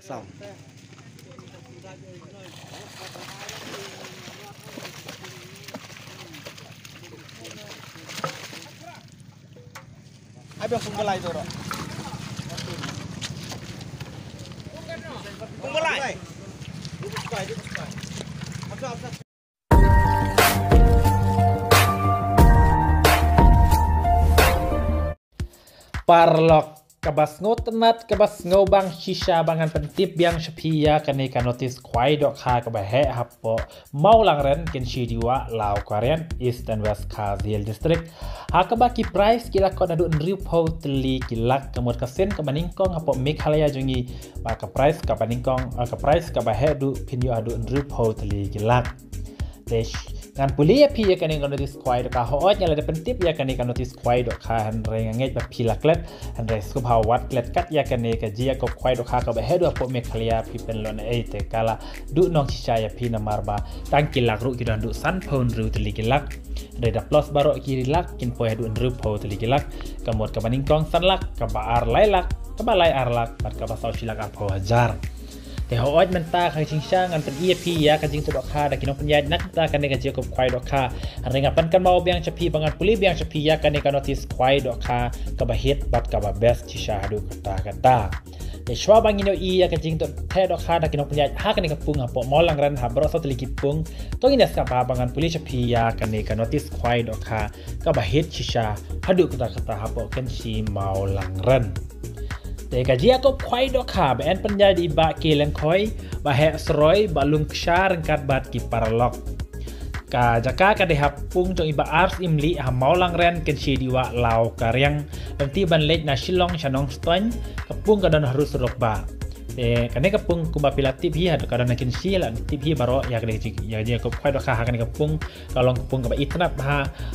xong. Ai biết không có lại rồi đó. Không có lại. Parlok kabas ngotenat kabas ngobang shisha bangan pentip biang shapia kaneka notis kwai dok ha kabahe hapo mau langren ken shidiwa lau Korean East and West Kazil District hakabaki price kila kon adu nriu po teli kilak kemut kasen kabaningkong hapo Meghalaya jungi maka price kabaningkong ka price kabahe du pinyo adu nriu po teli kilak desh ngan puli ya pi ya kani kan notis kwai dok ha hoot nyala de pentip ya kani kan notis kwai dok ha han renganget ba pilaklet han res ko hawat klet kat ya kani ka jia ko kwai dok ha ka ba hedo po Meghalaya pi pen lon te kala du nong shisha ya pi na marba tang kilak ru kidan du san pon ru teli kilak reda plus baro kirilak kin po hedu nru po teli kilak kamot ka baningkong sanlak ka ba ar lailak ka ba lai arlak pat ka ba saw silak apo hajarแต่เขาอ้อยมันตาใครชิงช่างกันเป็นEFPยากันจริงตัวดอกคาแต่กินน้องปัญญานักตากันในการเจียวกับควายดอกคาอะไรงับปันกันเมาเบียงชพีบางงานปุริเบียงชพียากันในการนอติสควายดอกคากับบะเฮ็ดบัดกับบะเบสชิชาดูกันตาแต่ชาวบางยินเอายากันจริงตัวแท้ดอกคาแต่กินน้องปัญญาหากันในกับปุงหาปอมอลังรันหาบรอสตลิกิปุงต้องยินเดสกับบางงานปุริชพียากันในการนอติสควายดอกคากับบะเฮ็ดชิชาหาดูกันตาหาปอกันชีเมาลังรันแต่กะจีก็ควายดอกขาแบบปัญญาดีบะเกลังคอยบะแหสรอยบะลุงชาร์กัดบัดกิปารล็อกกะจากกะได้หับปุงจงอิบะอาร์สอิมลีหาเมาลังเรนกันชีดีวะลาวกะเรียงบันที่บันเล็กนาชิลองชานองสตันกับปุงกะดันharusรบบะแต่กันในกับปุงกุบะพิลาติพี่หากะดันกินชีละติพี่บารออยากได้จิอยากจีก็ควายดอกขาหากันในกับปุงกะลองปุงกับบะอิตนับ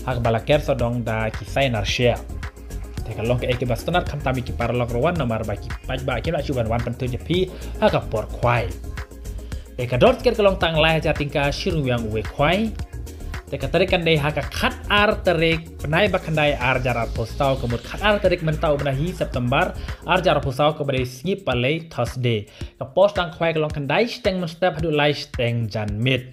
หากบะละเกรสดองดากิไซนาร์เชียkalau ke ekibas tenar kan tami ki parlok rawan namar baki paj ba kira cuban wan pentu jepi haka por kwai te ka dot ker kalong tang lai ja tingka shiru yang we kwai te ka tarikan dei haka khat ar tarik penai bakandai ar jarar postau kemut khat ar tarik mentau benahi September ar jarar postau ke badai snip palai Thursday ka post tang kwai kalong kandai steng mustap hadu lai steng jan mid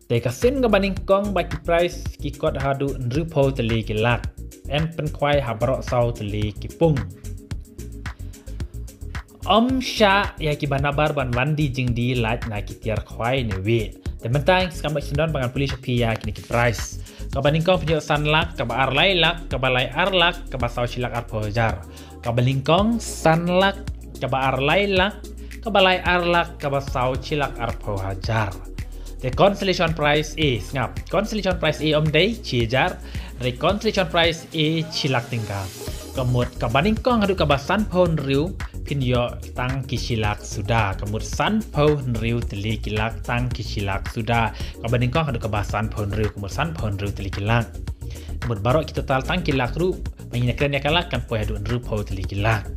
te ka sin ga baningkong baki price ki kot hadu nrupo teli kilak en pen kwai habro sau teli kipung sha ya ki banabar ban wandi jing di lat na ki tiar kwai ne we te mentang skam ba sindon bangan pulis pia kini ki price ka baningkong video sanlak ka ba ar lailak ka ba lai arlak ka ba sau silak ar pojar ka baningkong sanlak ka ba ar lailak ka ba lai arlak ka ba sau silak ar pojar the consolation price is ngap consolation price e day chijar reconciliation price e chilak tingka kemut kabaningkong adu kabasan pon riu pinyo tang kisilak sudah kemut san pon riu teli kilak tang kisilak sudah kabaningkong adu kabasan pon riu kemut san pon riu teli kilak kemut barok kita tal tang kilak ru menginakran ya kalak kan poy adu ru po teli kilak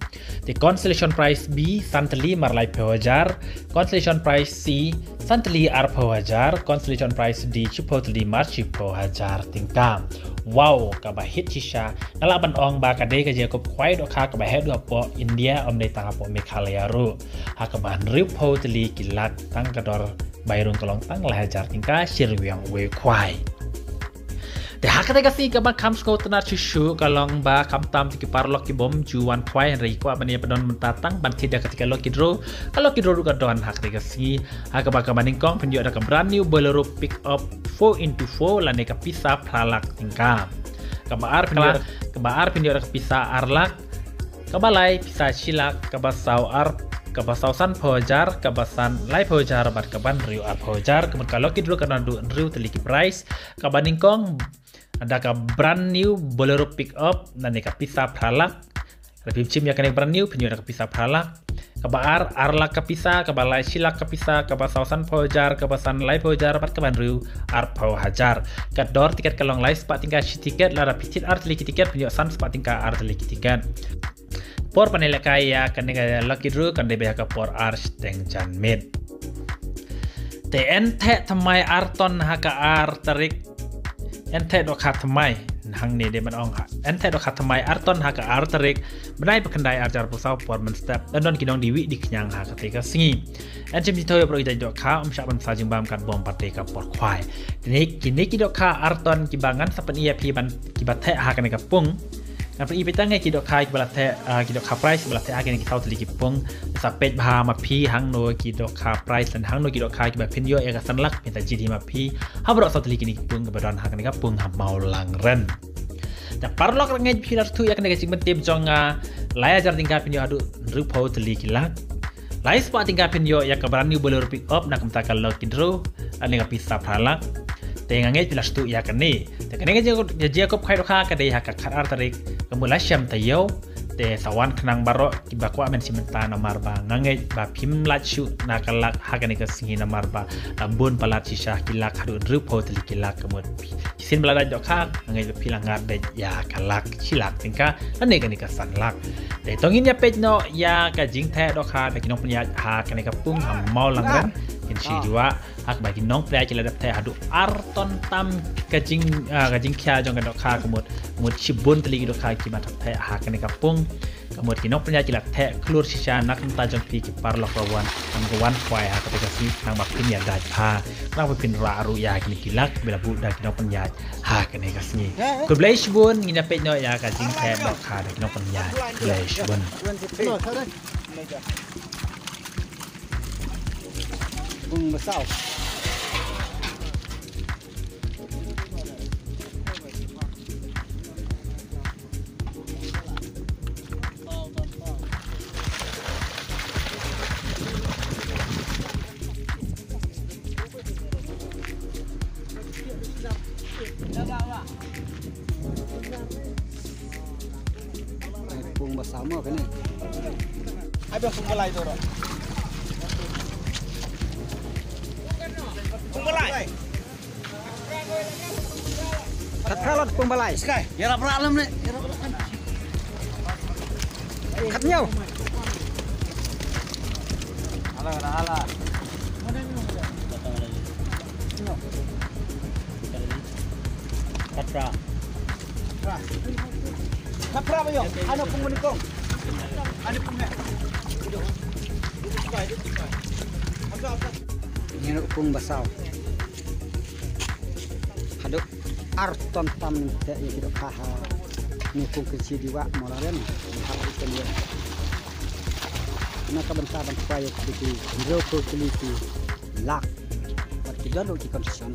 the consolation price B santeli marlai pewajar consolation price C santeli ar pewajar consolation price D chupoteli mar chupohajar tingkam wow kaba hit shisha nalaban ong ba kade ka je ko kwai do kha kaba head do po India om dei tang po Meghalaya ru hakaban ripoteli kilak tang kador bayrung kolong tang lahajar tingka sirwiang we kwaiแต่หากได้ก็สิกับคำสกอตนาชูkalong ba kam tam ti parlok ki bom juan kwai ri ko abani pedon mentatang ban tidak ketika lo kidro kalau kidro du kadon hak de si hak ba ka baningkong penju ada ka brand new bolero pick up 4x4 lane ka pisa pralak tingka ka baar penju ada ka pisa arlak ka balai pisa silak ka basau ar kabasasan pojar kabasan lai pojar bat kaban riu ar pojar kemudian kalau kidro kana du riu teliki price kabaningkong ada ka brand new bolero pick up dan ka pisa pralak lebih cim ya kan brand new penyu ka pisa pralak kabar arlak ka pisa kabalai silak ka pisa kabasasan pojar kabasan lai pojar bat kaban riu ar pojar kador tiket kalong lai sepat tinggal tiket lara pitit ar teliki tiket penyu san sepat tinggal ar teliki tiket por panela kaya kanega lucky draw kan de ka por ar steng jan mid te ente thamai arton haka ar tarik ente do kha thamai hang ni de man ong ente do khatamai arton ha ka artarik benai bekendai arjar pusau por men step dan don kinong diwi di kenyang ha ketika singi en jim ditoy pro ida dok kha syak ban sa jing bam kat bom pate ka por khwai kini ki dok kha arton ki bangan sapen ia pi ban ki bathe ha kan ka pung kan pri petang ki dok kha ki balathe ki dok kha price balathe ha kan ki tau tli ki pung sapet bha ma pi hang no ki dok kha price dan hang no ki dok kha ki ba pin yo e ka san lak pinta ji ma pi ha bro sa tli ki ni pung ka badon ha kan ka pung ha mau lang ren da parlok ngai pilar tu ya kan ka jing tip jonga laya jar tinggal pin yo adu rupo tli ki lak lai spot tinggal pin yo ya ka berani boleh pick up nak mta ka lok kidro ani ka pisa phalak tengange pilar tu ya kan ni te kan ngai je ko khai kha ka dei ha ka khar tarik kemula syam tayo te sawan khnang baro ki bakwa men simenta namar ba ngange ba phim lachu nakalak ha kan ka singi namar ba bun palat sisah kilak hadu rupo tli kilak kemut sin belada dok kha ngai pilangar de ya kalak silak tingka ane kan ka sanlak te tongin ya pej no ya ka jing the dok kha de kinong punya ha kan ka pung ha mau langren kin si diwa hak bagi nong play cila dap the hadu arton tam kajing kya jong kan dok kha kemut mut sibun teli dok kha ki mat the ha kan ka pung kemut kinong punya cila the klur sisa nak ta jong pi ki par lok rawan am go wan kwai ha ka si nang bak pin ya dai pha nang ba pin ra ru ya kini kilak bela bu da kinong punya ha kan ka sni ko blash bun ngina pej no ya ka jing the dok kha da kinong punya blash bun bung besar bung besar mah kan ni ada bung belai tu ro bung belai kat kalot bung belai sky ya ra problem ni kat nhau ala Katra ba yo? Ano pong manikong? Ano pong na? Ini pong basaw. Hado arton tam te ya kido kaha. Ni pong kecil diwa molaren. Harap ikan dia. Nak bentar supaya kita hero kuliti lak. Kita lo kita konsisten.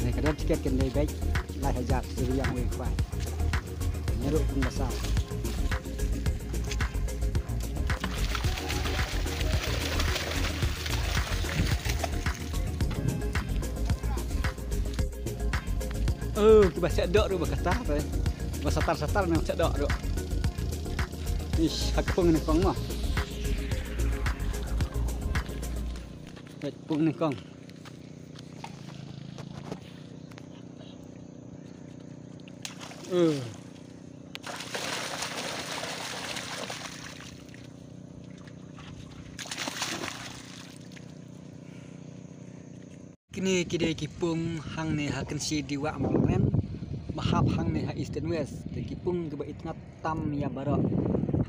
Nek kada tiket kendai baik. Lai hajar jadi yang wifi. Nyeruk pun besar. Kita sedok tu berkata apa? Bersatar-satar memang sedok tu. Ish, aku pun ni kong mah. Pun ni kong. Kini kide kipung hang ne haken si diwa malen mahap hang ne ha east and west te kipung ke ba itngat tam ya bara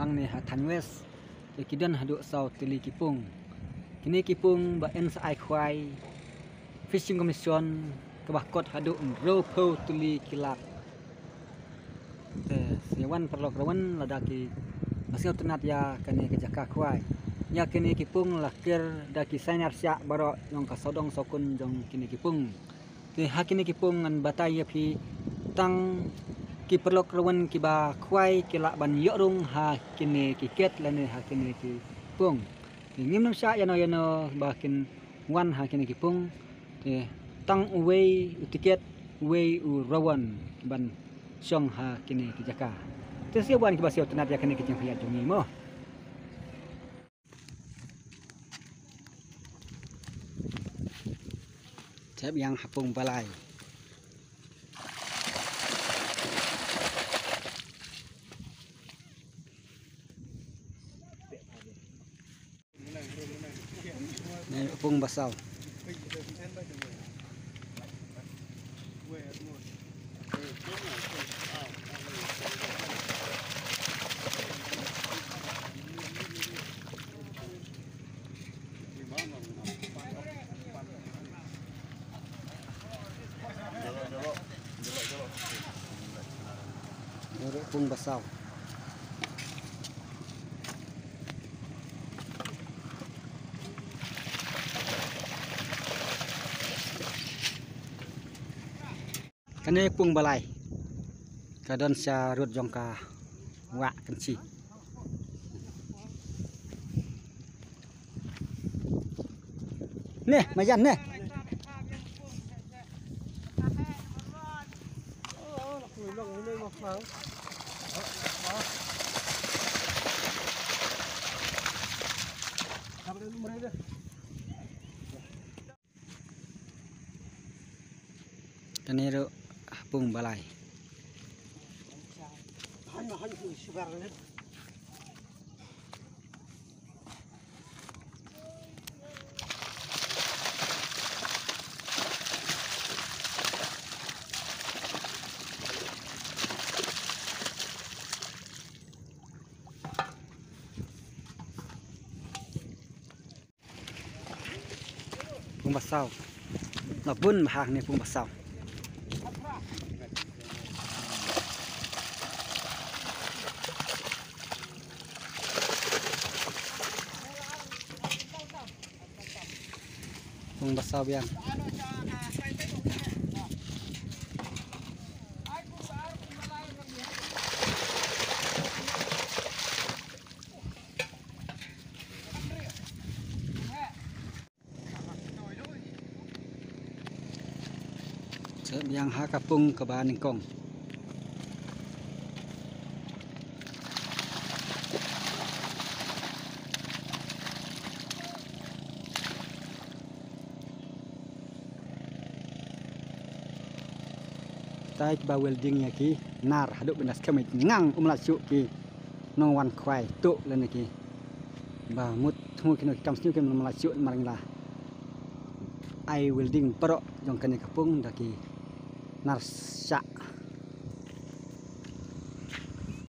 hang ne ha than west te kidan hadu south tili kipung kini kipung ba en sa ai khwai fishing commission ke ba kot hadu ro po tili kilak sewan perlok rawan ladaki masih tenat ya kene ke jaka khwai ya kini kipung lakir daki sanyar syak baro yang kasodong sokun jong kini kipung te ha kini kipung ngan batai ya phi tang ki perlok rawan ki ba khwai ki lak ban yorung ha kini kiket lane ha kini kipung ngim nam syak yano bakin wan ha kini kipung te tang uwei utiket uwei u rawan ban Syong ha kini kijaka. Tersiap buan kibasio tenat ya kini kijang fiat jungi mo. Cep yang hapung balai. Ini hapung basau. pung basau. Kene pung balai. Kadon sia rut jongka wak kenci. Nih, majan nih. Kene ro pung balai. Pung basau. Lapun bahang ni pung basau. Pung basau biang. Yang ha kapung ke bahan ingkong. Taik ba welding ya ki nar haduk benas kemit ngang umlat syuk ki nong wan kwai tuk len ki ba mut mu kino kam snu kem umlat syuk marang lah ai welding perok jong kene kapung daki nar syak